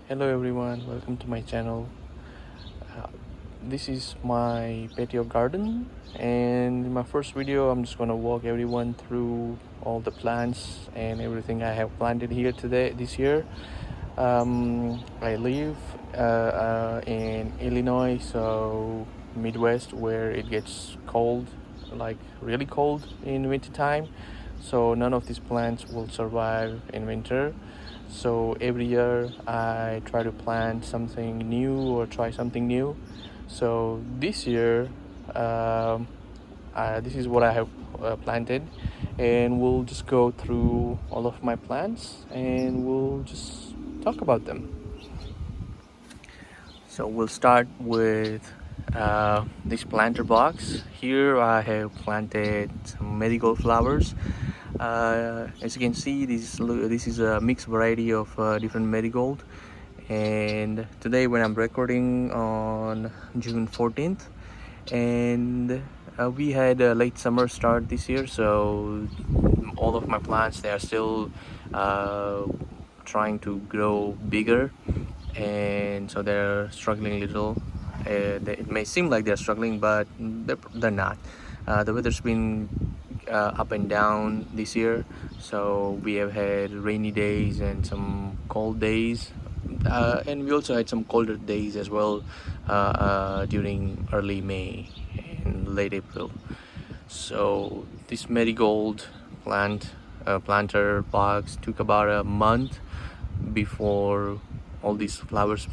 Hello everyone, welcome to my channel. Uh, this is my patio garden, and in my first video I'm just gonna walk everyone through all the plants and everything I have planted here this year. I live in Illinois, so Midwest, where it gets cold, like really cold in winter time. So none of these plants will survive in winter. So every year I try to plant something new or try something new. So this year, um, this is what I have planted, and we'll just go through all of my plants and we'll just talk about them. So we'll start with this planter box. Here I have planted some marigold flowers. As you can see, this is a mixed variety of different marigold. And today, when I'm recording on June 14th, and we had a late summer start this year, so all of my plants, they are still uh, trying to grow bigger, and so they're struggling a little. It may seem like they're struggling, but they're not. The weather's been up and down this year, so we have had rainy days and some cold days, and we also had some colder days as well during early May and late April. So this marigold planter box took about a month before all these flowers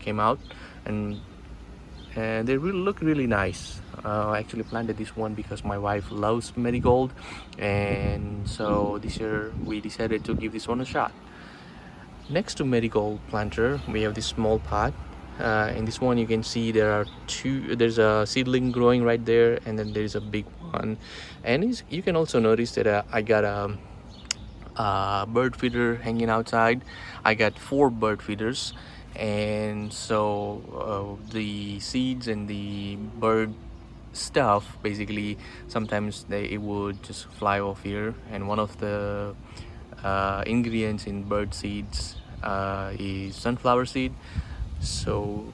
came out, and they really look really nice. I actually planted this one because my wife loves marigold, and so this year we decided to give this one a shot. Next to marigold planter, we have this small pot. In this one, you can see there's a seedling growing right there, and then there's a big one. And you can also notice that I got a bird feeder hanging outside. I got 4 bird feeders, and so the seeds and the bird stuff, basically sometimes it would just fly off here, and one of the ingredients in bird seeds is sunflower seed. So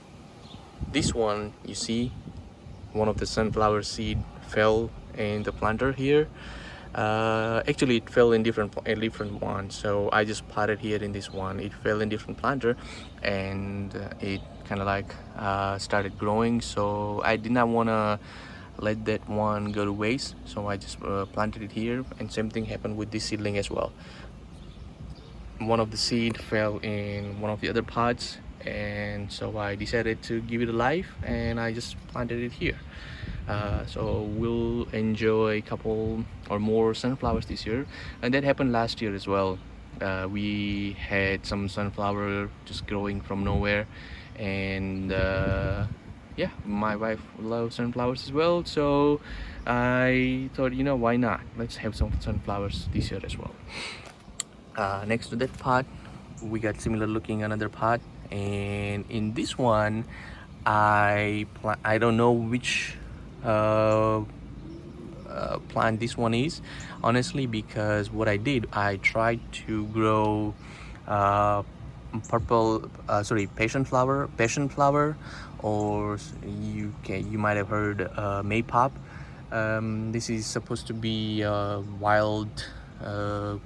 this one, you see, one of the sunflower seed fell in the planter here. Actually, it fell in a different one, so I just potted here in this one. It fell in different planter, and it kind of like started growing, so I did not want to let that one go to waste, so I just planted it here. And same thing happened with this seedling as well. One of the seed fell in one of the other pots, and so I decided to give it a life, and I just planted it here. So we'll enjoy a couple or more sunflowers this year, and that happened last year as well. We had some sunflower just growing from nowhere, and yeah, my wife loves sunflowers as well, so I thought, why not, let's have some sunflowers this year as well. Next to that pot, we got similar looking another pot, and in this one I don't know which plant this one is, honestly, because what I did, I tried to grow passion flower, or you might have heard maypop. This is supposed to be a wild plant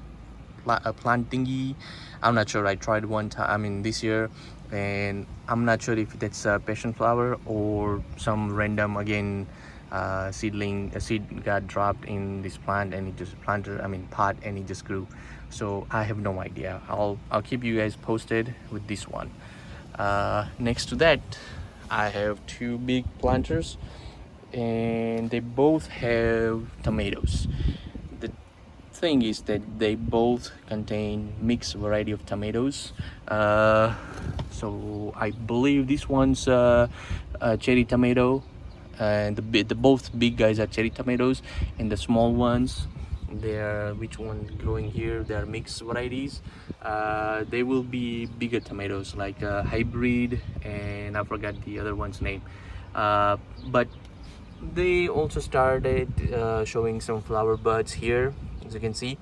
thingy. I'm not sure. I tried one time, I mean this year, and I'm not sure if that's a passion flower or some random, again, a seed got dropped in this plant, and it just pot, and it just grew. So I have no idea. I'll keep you guys posted with this one. Next to that, I have 2 big planters, and they both have tomatoes. The thing is that they both contain mixed variety of tomatoes. So I believe this one's a cherry tomato, and the both big guys are cherry tomatoes, and the small ones, they're, which one growing here, they're mixed varieties. They will be bigger tomatoes, like hybrid, and I forgot the other one's name. But they also started showing some flower buds here, as you can see.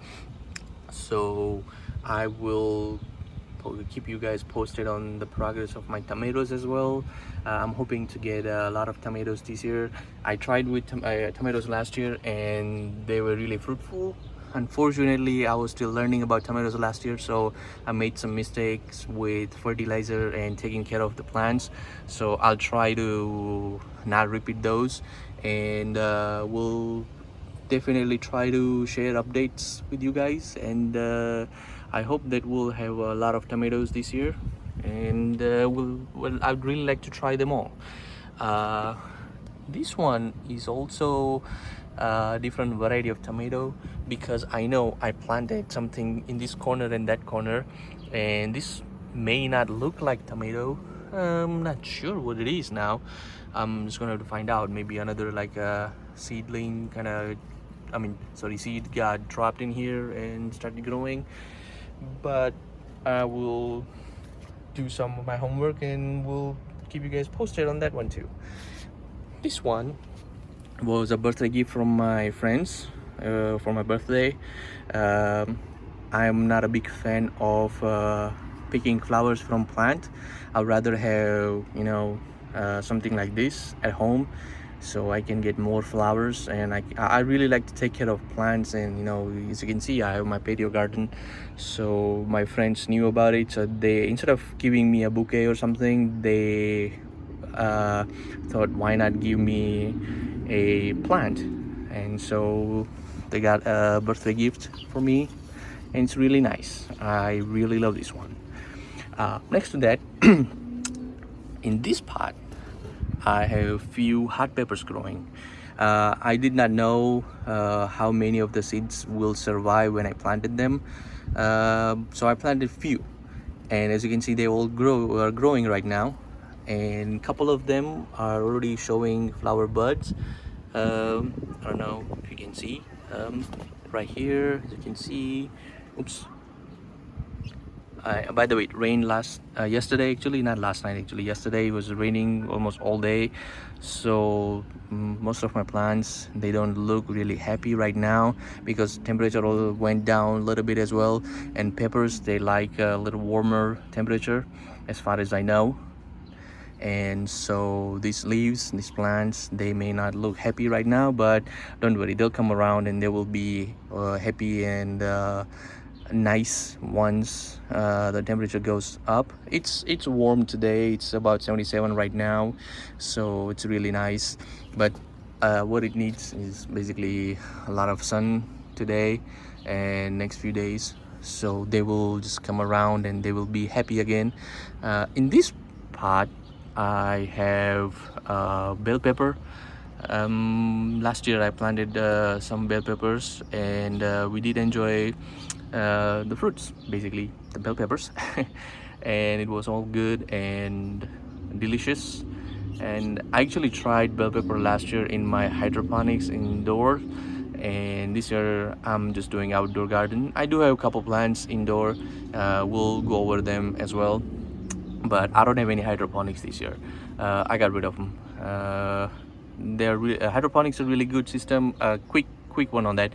So I will keep you guys posted on the progress of my tomatoes as well. I'm hoping to get a lot of tomatoes this year. I tried with tomatoes last year and they were really fruitful. Unfortunately, I was still learning about tomatoes last year, so I made some mistakes with fertilizer and taking care of the plants. So I'll try to not repeat those, and we'll definitely try to share updates with you guys. And I hope that we'll have a lot of tomatoes this year, and well, I'd really like to try them all. uh, this one is also a different variety of tomato, because I know I planted something in this corner and that corner, and this may not look like tomato. I'm not sure what it is now. I'm just gonna have to find out. Maybe another like a seedling kind of, seed got dropped in here and started growing. But I will do some of my homework and we'll keep you guys posted on that one too. This one was a birthday gift from my friends for my birthday. I'm not a big fan of picking flowers from plant. I'd rather have something like this at home, so I can get more flowers. And I really like to take care of plants, and as you can see, I have my patio garden. So my friends knew about it, so they, instead of giving me a bouquet or something, they thought, why not give me a plant? And so they got a birthday gift for me, and it's really nice. I really love this one. Next to that, in this pot, I have few hot peppers growing. I did not know how many of the seeds will survive when I planted them, so I planted few, and as you can see, they all are growing right now, and a couple of them are already showing flower buds. I don't know if you can see, right here, as you can see. Oops. By the way, it rained yesterday, actually, not last night, actually. Yesterday it was raining almost all day, so most of my plants, they don't look really happy right now because temperature all went down a little bit as well. And peppers, they like a little warmer temperature, as far as I know. And so these leaves, these plants, they may not look happy right now, but don't worry, they'll come around and they will be happy and nice once the temperature goes up. It's warm today. It's about 77 right now, so it's really nice. But what it needs is basically a lot of sun today and next few days, so they will just come around and they will be happy again. In this pot, I have bell pepper. Last year I planted some bell peppers, and we did enjoy the fruits, basically the bell peppers. And it was all good and delicious. And I actually tried bell pepper last year in my hydroponics indoor, and this year I'm just doing outdoor garden. I do have a couple plants indoor. We'll go over them as well, but I don't have any hydroponics this year. I got rid of them. Hydroponics are really good system. Quick one on that.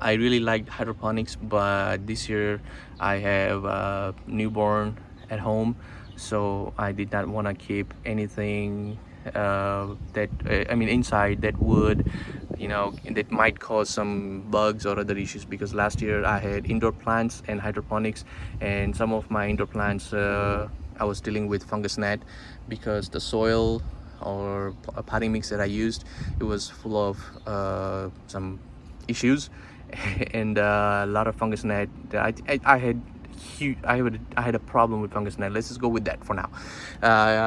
I really liked hydroponics, but this year I have a newborn at home, so I did not want to keep anything inside that would, that might cause some bugs or other issues, because last year I had indoor plants and hydroponics, and some of my indoor plants I was dealing with fungus gnat, because the soil or a potting mix that I used, it was full of some issues. And a lot of fungus gnat. I had a problem with fungus gnat. Let's just go with that for now.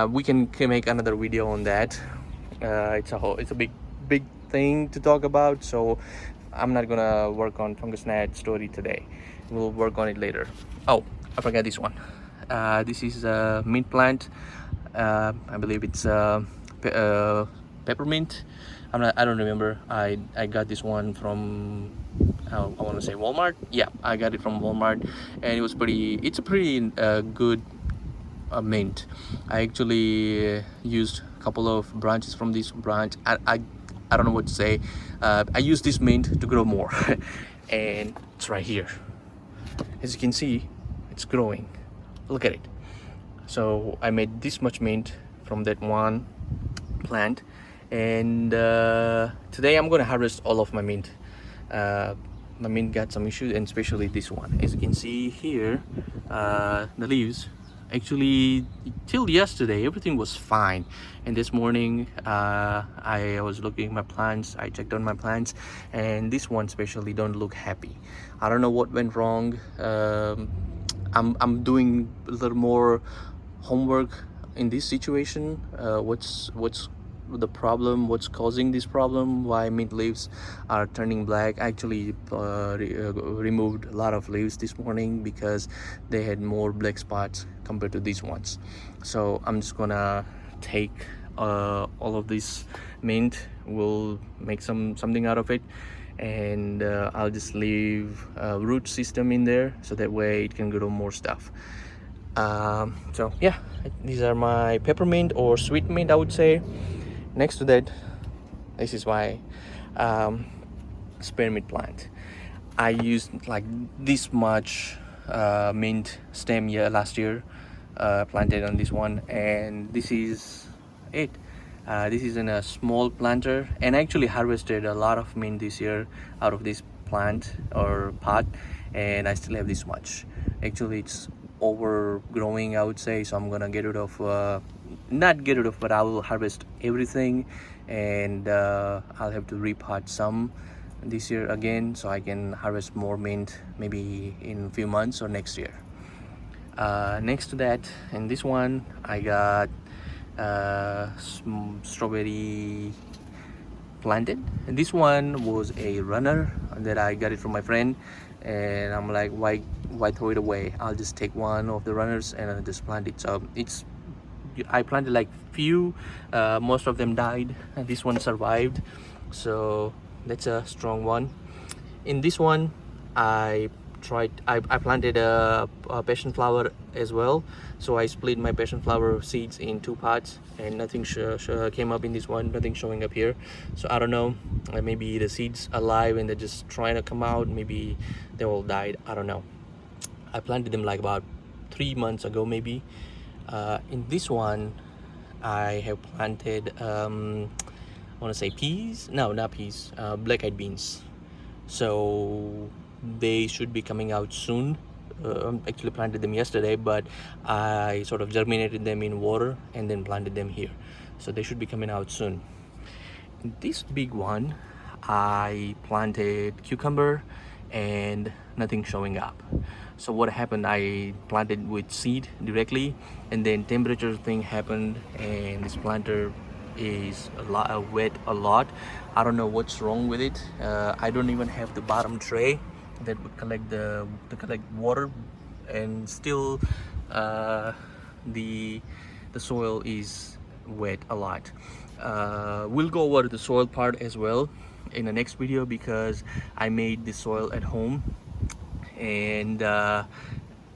We can make another video on that. It's a big thing to talk about, so I'm not gonna work on fungus gnat story today. We'll work on it later. Oh, I forgot this one. This is a mint plant. I believe it's peppermint. I don't remember. I got this one from I want to say Walmart. Yeah, I got it from Walmart, and it's a pretty good mint. I actually used a couple of branches from this branch. I don't know what to say. I used this mint to grow more. And it's right here. As you can see, it's growing. look at it. So I made this much mint from that one plant, and today I'm gonna harvest all of my mint. My mint got some issues, and especially this one. As you can see here, the leaves, actually till yesterday everything was fine, and this morning I was looking at my plants, I checked on my plants, and this one especially don't look happy. I don't know what went wrong. I'm doing a little more homework in this situation. What's the problem, what's causing this problem, why mint leaves are turning black. Actually removed a lot of leaves this morning because they had more black spots compared to these ones. So I'm just gonna take all of this mint, will make something out of it, and I'll just leave a root system in there so that way it can grow more stuff. So yeah, these are my peppermint or sweet mint, I would say. Next to that, this is my spearmint plant. I used like this much mint stem last year, planted on this one, and this is it. This is in a small planter, and I actually harvested a lot of mint this year out of this plant or pot, and I still have this much. Actually, it's overgrowing, I would say, so I'm gonna get rid of not get rid of, but I will harvest everything, and I'll have to repot some this year again so I can harvest more mint maybe in a few months or next year. Next to that, in this one I got strawberry planted, and this one was a runner that I got it from my friend, and I'm like, why throw it away? I'll just take one of the runners and I'll just plant it. So I planted like few, most of them died, and this one survived, so that's a strong one. In this one I planted a passion flower as well, so I split my passion flower seeds in two pots, and nothing came up in this one, nothing showing up here. So I don't know, maybe the seeds alive and they're just trying to come out, maybe they all died, I don't know. I planted them like about 3 months ago maybe. In this one I have planted I want to say peas, no, not peas, black-eyed beans. So they should be coming out soon. Actually planted them yesterday, but I sort of germinated them in water and then planted them here, so they should be coming out soon. This big one I planted cucumber and nothing showing up. So what happened, I planted with seed directly, and then temperature thing happened, and this planter is wet a lot. I don't know what's wrong with it. I don't even have the bottom tray that would collect collect water, and still the soil is wet a lot. We'll go over the soil part as well in the next video, because I made the soil at home, and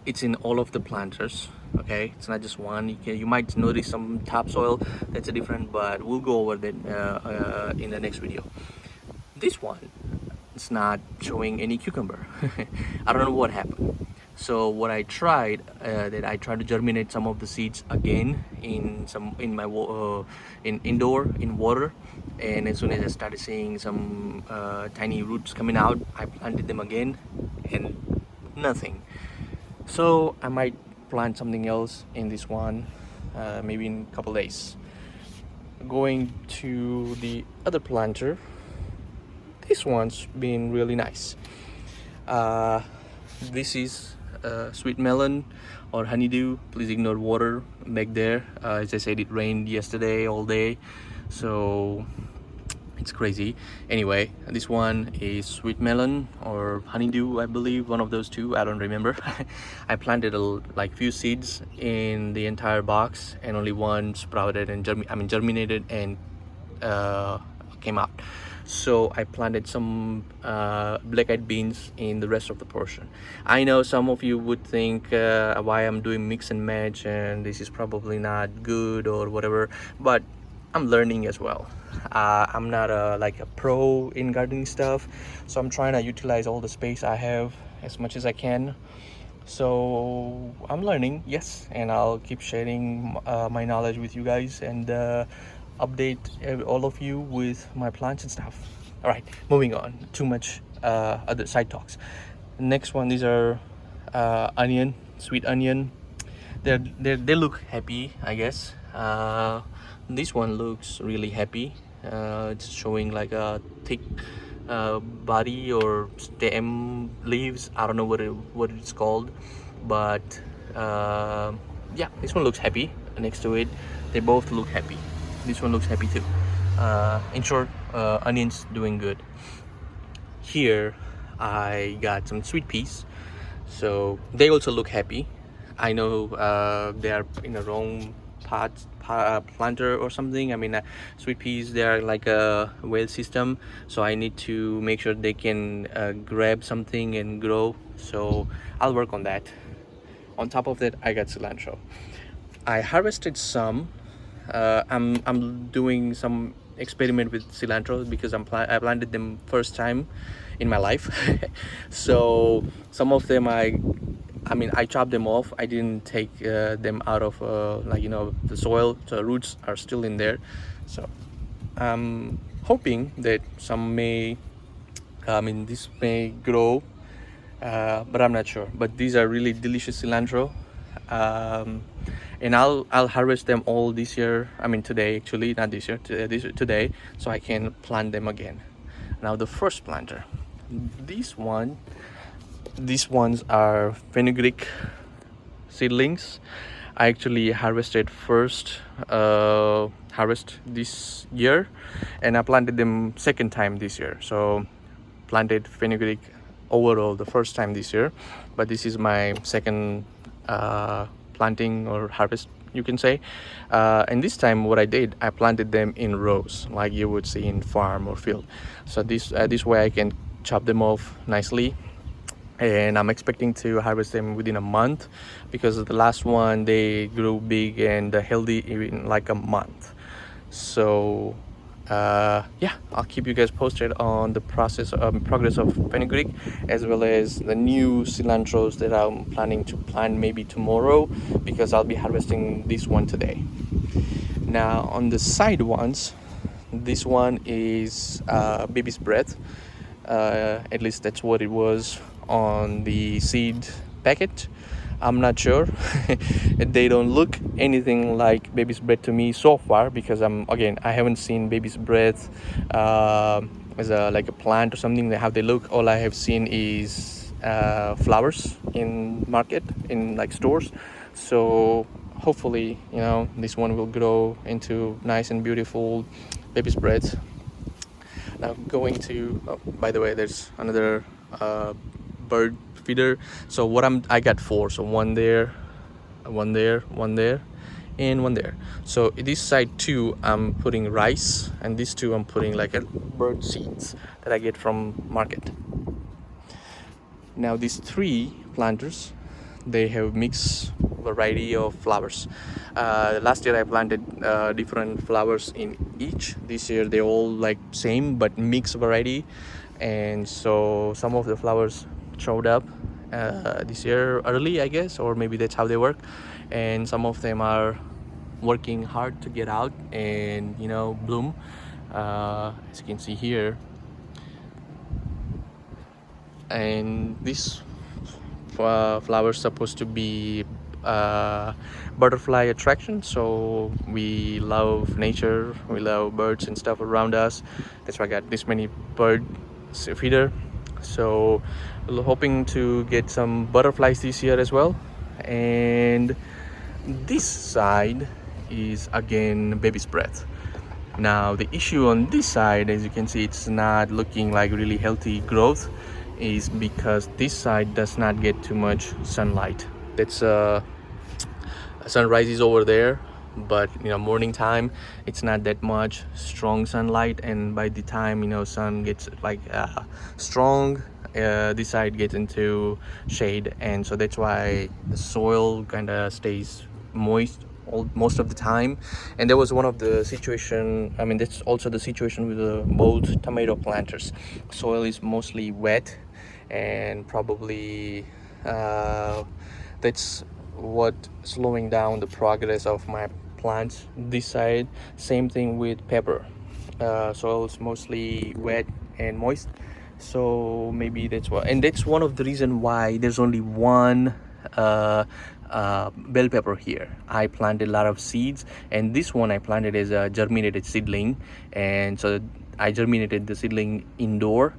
it's in all of the planters. Okay, it's not just one. You might notice some topsoil that's a different, but we'll go over that in the next video. This one, it's not showing any cucumber. I don't know what happened. So what I tried, that I tried to germinate some of the seeds again in my indoor in water, and as soon as I started seeing some tiny roots coming out, I planted them again, and nothing. So I might plant something else in this one, maybe in a couple days. Going to the other planter, this one's been really nice. This is sweet melon or honeydew. Please ignore water back there. As I said, it rained yesterday all day, so it's crazy. Anyway, this one is sweet melon or honeydew, I believe, one of those two, I don't remember. I planted like few seeds in the entire box, and only one sprouted and germinated and came out. So I planted some black-eyed beans in the rest of the portion. I know some of you would think why I'm doing mix and match, and this is probably not good or whatever, but I'm learning as well. I'm not like a pro in gardening stuff, so I'm trying to utilize all the space I have as much as I can. So I'm learning, yes, and I'll keep sharing my knowledge with you guys and update all of you with my plants and stuff. All right, moving on. Too much other side talks. Next one, these are onion, sweet onion. They look happy, I guess. This one looks really happy. It's showing like a thick body or stem leaves. I don't know what it's called, but yeah, this one looks happy. Next to it, they both look happy. This one looks happy too. In short, onions doing good. Here, I got some sweet peas, so they also look happy. I know they are in the wrong planter or something. I mean, sweet peas, they are like a well system, so I need to make sure they can grab something and grow. So I'll work on that. On top of that, I got cilantro. I harvested some. I'm doing some experiment with cilantro because I planted them first time in my life. So some of them I mean, I chopped them off. I didn't take them out of like, you know, the soil. So the roots are still in there. So I'm hoping that some may, I mean, this may grow, but I'm not sure. But these are really delicious cilantro. And I'll harvest them all this year. I mean, today actually, not this year, today, so I can plant them again. Now the first planter, this one. These ones are fenugreek seedlings. I actually harvested first harvest this year, and I planted them second time this year. So planted fenugreek overall the first time this year, but this is my second planting or harvest, you can say. And this time what I did, I planted them in rows like you would see in farm or field. So this way I can chop them off nicely, and I'm expecting to harvest them within a month because the last one they grew big and healthy in like a month. So yeah, I'll keep you guys posted on the progress of fenugreek, as well as the new cilantros that I'm planning to plant maybe tomorrow, because I'll be harvesting this one today. Now on the side ones, this one is baby's breath. At least that's what it was on the seed packet. I'm not sure. They don't look anything like baby's breath to me so far, because I haven't seen baby's breath as like a plant or something. How they look, all I have seen is flowers in market, in like stores. So hopefully, you know, this one will grow into nice and beautiful baby's breath. Now going to, oh, by the way, there's another bird feeder. So I got four. So one there, one there, one there, and one there. So this side two, I'm putting rice, and this two I'm putting like a bird seeds that I get from market. Now these three planters, they have mixed variety of flowers. Last year I planted different flowers in each. This year they all like same but mixed variety, and so some of the flowers showed up this year early, I guess, or maybe that's how they work, and some of them are working hard to get out and, you know, bloom. As you can see here, and this flower supposed to be butterfly attraction. So we love nature, we love birds and stuff around us. That's why I got this many bird feeder. So hoping to get some butterflies this year as well. And this side is again baby's breath. Now the issue on this side, as you can see, it's not looking like really healthy growth, is because this side does not get too much sunlight. That's sunrise is over there, but, you know, morning time it's not that much strong sunlight, and by the time, you know, sun gets like strong, this side gets into shade, and so that's why the soil kind of stays moist most of the time. And there was one of the situation, I mean, that's also the situation with both tomato planters. Soil is mostly wet, and probably That's what slowing down the progress of my plants this side. Same thing with pepper. Soil's mostly wet and moist, so maybe that's why. And that's one of the reason why there's only one bell pepper here. I planted a lot of seeds, and this one I planted as a germinated seedling, and so I germinated the seedling indoor.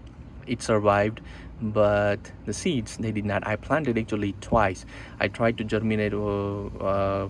It survived, but the seeds, they did not. I planted actually twice. I tried to germinate a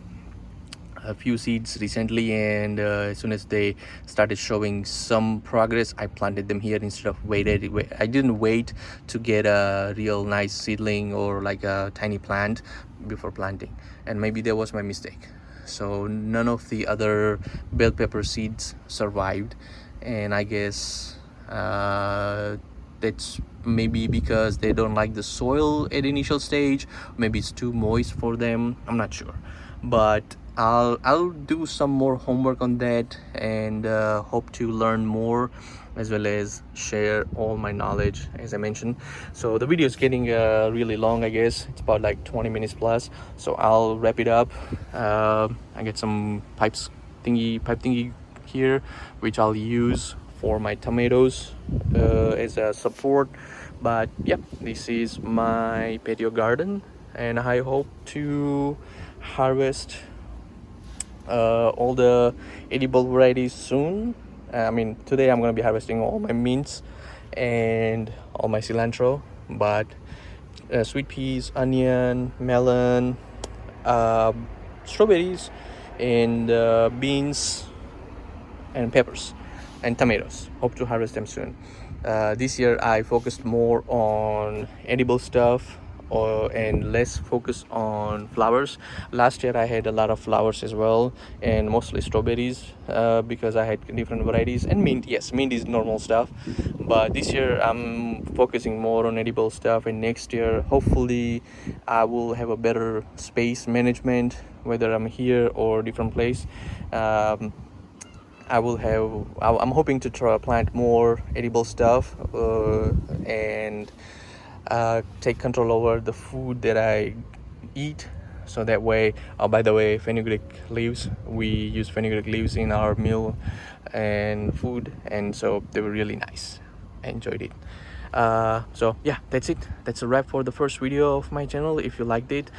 few seeds recently, and as soon as they started showing some progress, I planted them here instead of I didn't wait to get a real nice seedling or like a tiny plant before planting, and maybe that was my mistake. So none of the other bell pepper seeds survived, and I guess that's maybe because they don't like the soil at initial stage. Maybe it's too moist for them, I'm not sure, but I'll do some more homework on that, and hope to learn more, as well as share all my knowledge, as I mentioned. So the video is getting really long. I guess it's about like 20 minutes plus, so I'll wrap it up. I get some pipe thingy here, which I'll use for my tomatoes as a support. But yeah, this is my patio garden, and I hope to harvest all the edible varieties soon. I mean, today I'm gonna be harvesting all my mints and all my cilantro, but sweet peas, onion, melon, strawberries, and beans and peppers and tomatoes. Hope to harvest them soon. This year I focused more on edible stuff, and less focus on flowers. Last year I had a lot of flowers as well, and mostly strawberries, because I had different varieties, and mint. Yes, mint is normal stuff, but this year I'm focusing more on edible stuff, and next year hopefully I will have a better space management, whether I'm here or different place. I'm hoping to try plant more edible stuff, and take control over the food that I eat. So that way, by the way, fenugreek leaves, we use fenugreek leaves in our meal and food, and so they were really nice. I enjoyed it. So yeah, that's it. That's a wrap for the first video of my channel. If you liked it,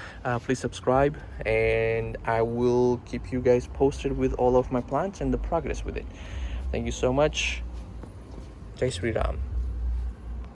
please subscribe, and I will keep you guys posted with all of my plants and the progress with it. Thank you so much. Jai Sri Ram.